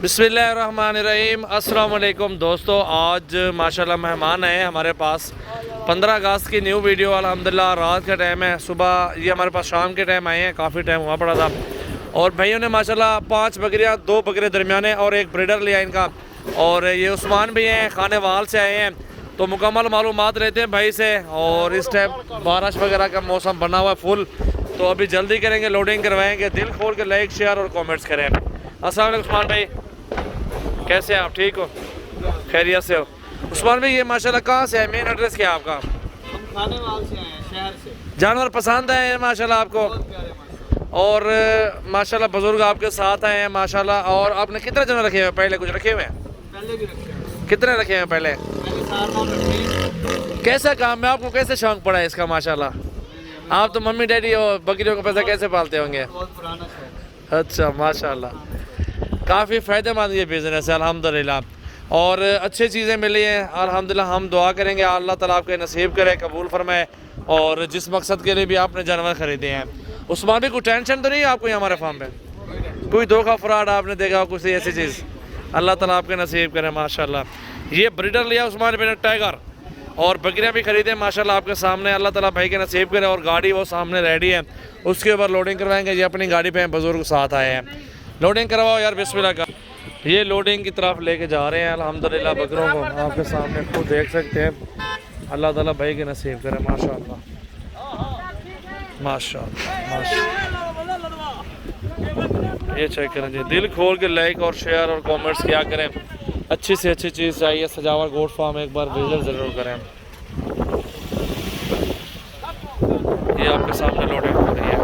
बिस्मिल्लाहिर्रहमानिर्रहीम। अस्सलाम वालेकुम दोस्तों, आज माशाल्लाह मेहमान आए हैं हमारे पास। 15 अगस्त की न्यू वीडियो अल्हम्दुलिल्लाह। रात का टाइम है, सुबह ये हमारे पास शाम के टाइम आए हैं, काफ़ी टाइम हुआ पड़ा था। और भाइयों ने माशाल्लाह 5 बकरियाँ, 2 बकरे दरमियाने और एक ब्रीडर लिया इनका। और ये उस्मान भी हैं, खानेवाल से आए हैं, तो मुकम्मल मालूमात लेते हैं भाई से। और इस टाइम बारिश वगैरह का मौसम बना हुआ है फुल, तो अभी जल्दी करेंगे, लोडिंग करवाएंगे। दिल खोल के लाइक शेयर और कमेंट्स करें। अस्सलाम वालेकुम उस्मान भाई, कैसे हैं आप? ठीक हो, खैरियत से हो? उस्मान भाई ये माशाल्लाह कहाँ से है, मेन एड्रेस क्या है आपका? हम खानेवाल से आए हैं, शहर से। जानवर पसंद आए हैं माशाल्लाह आपको? बहुत प्यारे माशाल्लाह। और माशाल्लाह बुजुर्ग आपके साथ आए हैं माशाल्लाह। और आपने कितने जानवर रखे हुए हैं? पहले कुछ रखे हुए हैं? पहले भी रखे हैं, कितने रखे हैं पहले? पहले 4 रखे हैं। कैसा काम है आपको, कैसे शौक पड़ा है इसका माशाल्लाह? आप तो मम्मी डैडी और बकरियों का पैसा कैसे पालते होंगे? बहुत पुराना शहर। अच्छा माशाल्लाह, काफ़ी फ़ायदेमंद ये बिज़नेस है अल्हम्दुलिल्लाह। और अच्छी चीज़ें मिली हैं अल्हम्दुलिल्लाह। हम दुआ करेंगे अल्लाह ताला आपके नसीब करे, कबूल फरमाए। और जिस मकसद के लिए भी आपने जानवर ख़रीदे हैं, उसमें भी कोई टेंशन तो नहीं है आपको? हमारे फार्म पे कोई धोखा फ्रॉड आपने देखा हो, कुछ ऐसी चीज़? अल्लाह ताला आपके नसीब करे माशाल्लाह। ये ब्रीडर लिया उस्मान बिन टाइगर, और बकरियाँ भी खरीदे माशाल्लाह आपके सामने। अल्लाह ताला भाई के नसीब करे। और गाड़ी वो सामने रेडी है, उसके ऊपर लोडिंग करवाएंगे। ये अपनी गाड़ी पे बुजुर्ग साथ आए हैं, लोडिंग करवाओ यार बिस्मिल्लाह का। ये लोडिंग की तरफ लेके जा रहे हैं अल्हम्दुलिल्लाह बकरों को, आपके सामने खुद देख सकते हैं। अल्लाह ताला भाई के नसीब करे माशाल्लाह माशाल्लाह माशाल्लाह। ये चेक करें जी, दिल खोल के लाइक और शेयर और कमेंट्स किया करें। अच्छी से अच्छी चीज़ चाहिए, सजावट गोट फार्म एक बार विजिट ज़रूर करें। ये आपके सामने लोडिंग हो रही है।